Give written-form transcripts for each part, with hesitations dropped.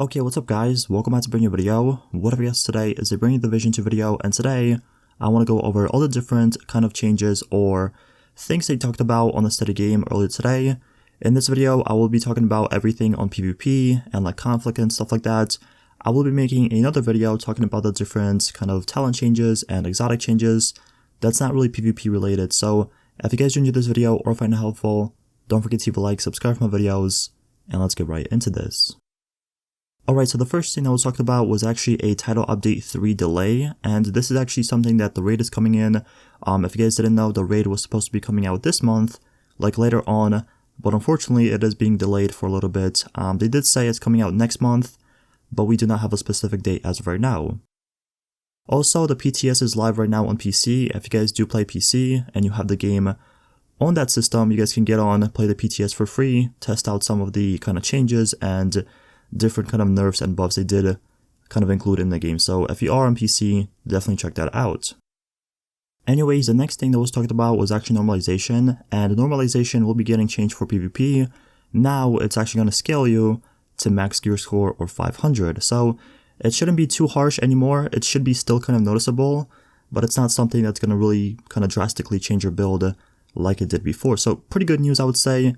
Okay, what's up guys? Welcome back to a brand new video. What have we got today is a brand new Division 2 video, and today I want to go over all the different kind of changes or things they talked about on the study game earlier today. In this video, I will be talking about everything on PvP and like conflict and stuff like that. I will be making another video talking about the different kind of talent changes and exotic changes. That's not really PvP related, so if you guys enjoyed this video or find it helpful, don't forget to leave a like, subscribe for my videos, and let's get right into this. Alright, so the first thing I was talking about was actually a title update 3 delay, and this is actually something that the raid is coming in. If you guys didn't know, the raid was supposed to be coming out this month, like later on, but unfortunately it is being delayed for a little bit. They did say it's coming out next month, but we do not have a specific date as of right now. Also, the PTS is live right now on PC. If you guys do play PC and you have the game on that system, you guys can get on, play the PTS for free, test out some of the kind of changes and different kind of nerfs and buffs they did kind of include in the game. So if you are on PC, definitely check that out. Anyways, the next thing that was talked about was actually normalization, and normalization will be getting changed for PvP. Now it's actually going to scale you to max gear score or 500. So it shouldn't be too harsh anymore. It should be still kind of noticeable, but it's not something that's going to really kind of drastically change your build like it did before. So pretty good news, I would say.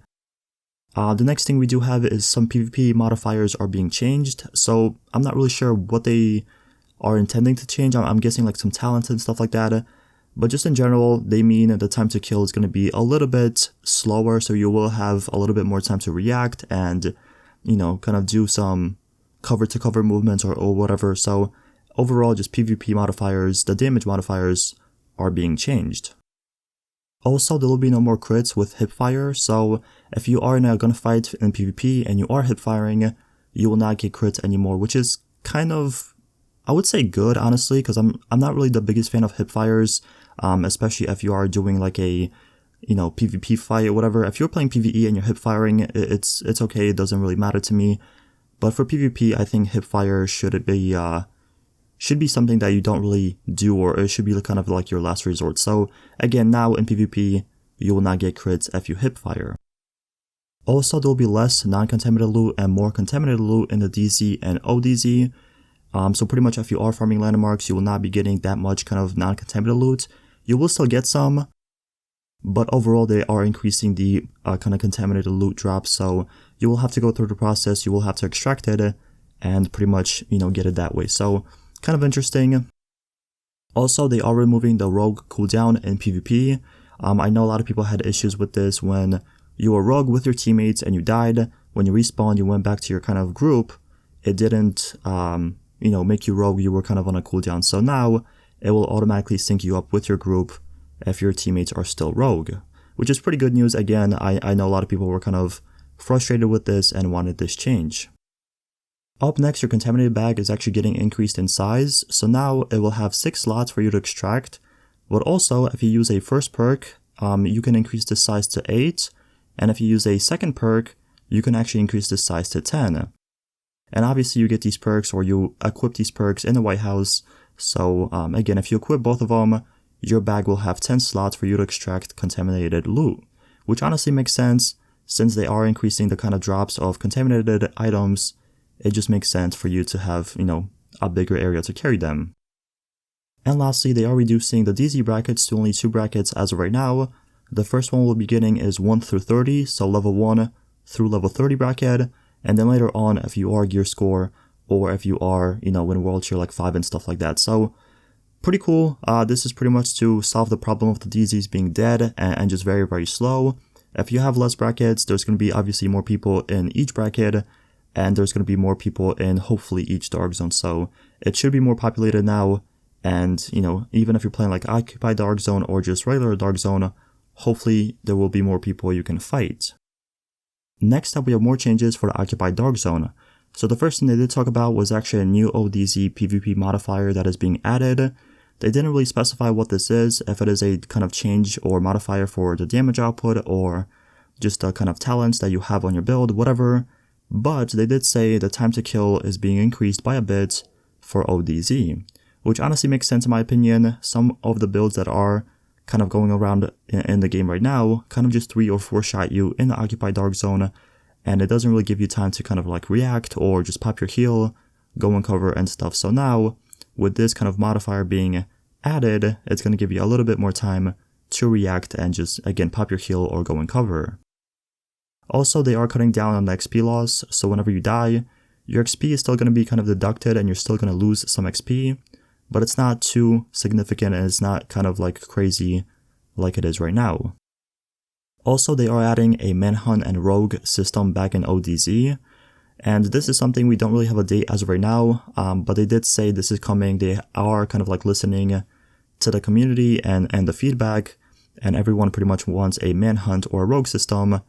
The next thing we do have is some PvP modifiers are being changed, so I'm not really sure what they are intending to change. I'm guessing like some talents and stuff like that, but just in general, they mean the time to kill is going to be a little bit slower, so you will have a little bit more time to react and, you know, kind of do some cover-to-cover movements or whatever. So overall, just PvP modifiers, the damage modifiers are being changed. Also, there will be no more crits with hipfire, so if you are in a gunfight in PvP and you are hipfiring, you will not get crits anymore, which is kind of, I would say good, honestly, because I'm not really the biggest fan of hipfires, especially if you are doing like a, you know, PvP fight or whatever. If you're playing PvE and you're hipfiring, it's okay, it doesn't really matter to me, but for PvP, I think hipfire should be something that you don't really do, or it should be kind of like your last resort. So again, now in PvP, you will not get crits if you hipfire. Also, there will be less non-contaminated loot and more contaminated loot in the DZ and ODZ. So pretty much if you are farming landmarks, you will not be getting that much kind of non-contaminated loot. You will still get some, but overall they are increasing the kind of contaminated loot drops. So you will have to go through the process, you will have to extract it, and pretty much, you know, get it that way. So kind of interesting. Also, they are removing the rogue cooldown in PvP. I know a lot of people had issues with this when you were rogue with your teammates and you died. When you respawned, you went back to your kind of group. It didn't, you know, make you rogue. You were kind of on a cooldown. So now it will automatically sync you up with your group if your teammates are still rogue, which is pretty good news. Again, I know a lot of people were kind of frustrated with this and wanted this change. Up next, your contaminated bag is actually getting increased in size, so now it will have 6 slots for you to extract, but also if you use a first perk, you can increase this size to 8, and if you use a second perk, you can actually increase this size to 10. And obviously you get these perks, or you equip these perks in the White House, so again, if you equip both of them, your bag will have 10 slots for you to extract contaminated loot, which honestly makes sense, since they are increasing the kind of drops of contaminated items. It just makes sense for you to have, you know, a bigger area to carry them. And lastly, they are reducing the DZ brackets to only 2 brackets as of right now. The first one we'll be getting is 1 through 30, so level 1 through level 30 bracket, and then later on if you are gear score, or if you are, you know, in world tier like 5 and stuff like that. So pretty cool. This is pretty much to solve the problem of the DZs being dead and just very, very slow. If you have less brackets, there's going to be obviously more people in each bracket, and there's going to be more people in hopefully each dark zone, so it should be more populated now. And, you know, even if you're playing like Occupied Dark Zone or just regular Dark Zone, hopefully there will be more people you can fight. Next up, we have more changes for the Occupied Dark Zone. So the first thing they did talk about was actually a new ODZ PvP modifier that is being added. They didn't really specify what this is, if it is a kind of change or modifier for the damage output or just the kind of talents that you have on your build, whatever. But they did say the time to kill is being increased by a bit for ODZ, which honestly makes sense in my opinion. Some of the builds that are kind of going around in the game right now kind of just 3 or 4 shot you in the Occupied Dark Zone, and it doesn't really give you time to kind of like react or just pop your heal, go and cover and stuff. So now, with this kind of modifier being added, it's going to give you a little bit more time to react and just, again, pop your heal or go and cover. Also, they are cutting down on the XP loss, so whenever you die, your XP is still going to be kind of deducted and you're still going to lose some XP, but it's not too significant and it's not kind of like crazy like it is right now. Also, they are adding a Manhunt and Rogue system back in ODZ, and this is something we don't really have a date as of right now, but they did say this is coming. They are kind of like listening to the community and the feedback, and everyone pretty much wants a Manhunt or a Rogue system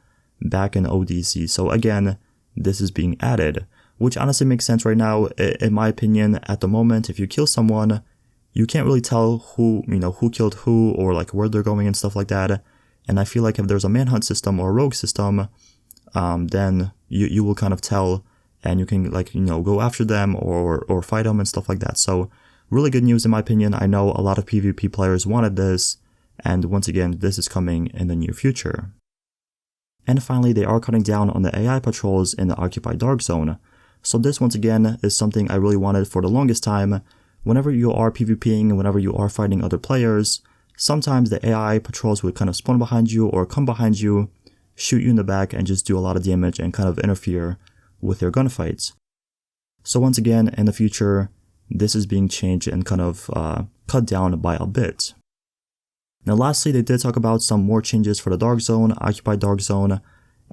back in ODZ. So again, this is being added, which honestly makes sense right now. In my opinion, at the moment, if you kill someone, you can't really tell who killed who or like where they're going and stuff like that. And I feel like if there's a Manhunt system or a Rogue system, then you will kind of tell and you can like, go after them or fight them and stuff like that. So really good news in my opinion. I know a lot of PvP players wanted this, and once again, this is coming in the near future. And finally, they are cutting down on the AI patrols in the Occupied Dark Zone. So this once again is something I really wanted for the longest time. Whenever you are PvPing, whenever you are fighting other players, sometimes the AI patrols would kind of spawn behind you or come behind you, shoot you in the back and just do a lot of damage and kind of interfere with your gunfights. So once again, in the future, this is being changed and kind of cut down by a bit. Now lastly, they did talk about some more changes for the Dark Zone, Occupied Dark Zone,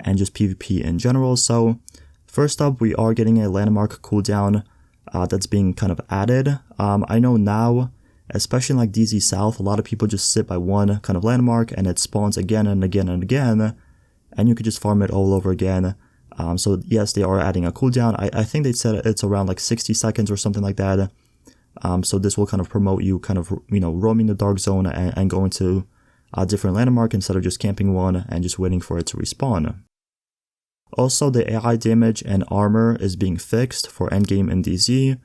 and just PvP in general. So first up, we are getting a landmark cooldown that's being kind of added. I know now, especially in like DZ South, a lot of people just sit by one kind of landmark and it spawns again and again and again, and you could just farm it all over again. So yes, they are adding a cooldown. I think they said it's around like 60 seconds or something like that. So this will kind of promote you kind of, roaming the Dark Zone and going to a different landmark instead of just camping one and just waiting for it to respawn. Also, the AI damage and armor is being fixed for endgame in DZ.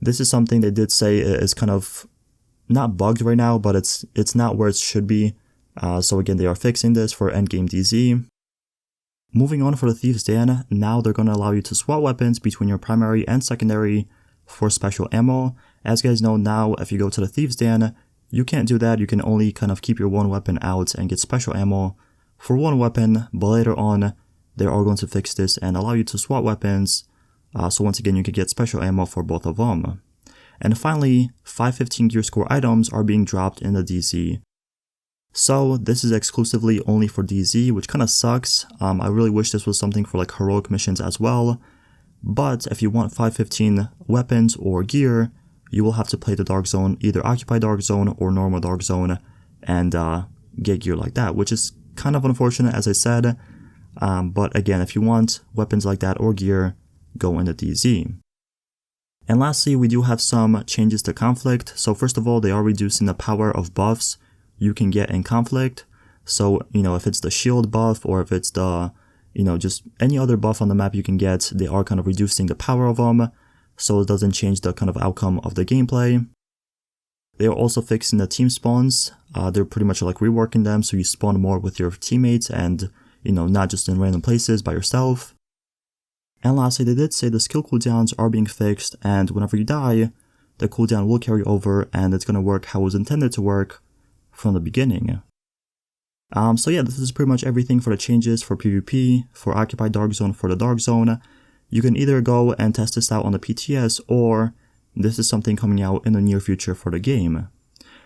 This is something they did say is kind of not bugged right now, but it's not where it should be. So again, they are fixing this for endgame DZ. Moving on for the Thieves' Den, now they're going to allow you to swap weapons between your primary and secondary for special ammo. As you guys know now, if you go to the Thieves' Den, you can't do that. You can only kind of keep your one weapon out and get special ammo for one weapon, but later on, they are going to fix this and allow you to swap weapons. So once again, you can get special ammo for both of them. And finally, 515 gear score items are being dropped in the DZ. So this is exclusively only for DZ, which kind of sucks. I really wish this was something for like heroic missions as well. But if you want 515 weapons or gear, you will have to play the Dark Zone, either Occupied Dark Zone or normal Dark Zone, and get gear like that, which is kind of unfortunate, as I said. But again, if you want weapons like that or gear, go into DZ. And lastly, we do have some changes to Conflict. So first of all, they are reducing the power of buffs you can get in Conflict. So, if it's the shield buff or if it's the, just any other buff on the map you can get, they are kind of reducing the power of them, so it doesn't change the kind of outcome of the gameplay. They are also fixing the team spawns. They're pretty much like reworking them so you spawn more with your teammates and, not just in random places by yourself. And lastly, they did say the skill cooldowns are being fixed, and whenever you die, the cooldown will carry over and it's going to work how it was intended to work from the beginning. So yeah, this is pretty much everything for the changes for PvP, for Occupied Dark Zone, for the Dark Zone. You can either go and test this out on the PTS, or this is something coming out in the near future for the game.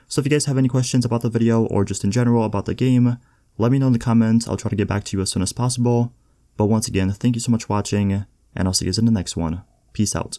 So if you guys have any questions about the video or just in general about the game, let me know in the comments. I'll try to get back to you as soon as possible. But once again, thank you so much for watching, and I'll see you guys in the next one. Peace out.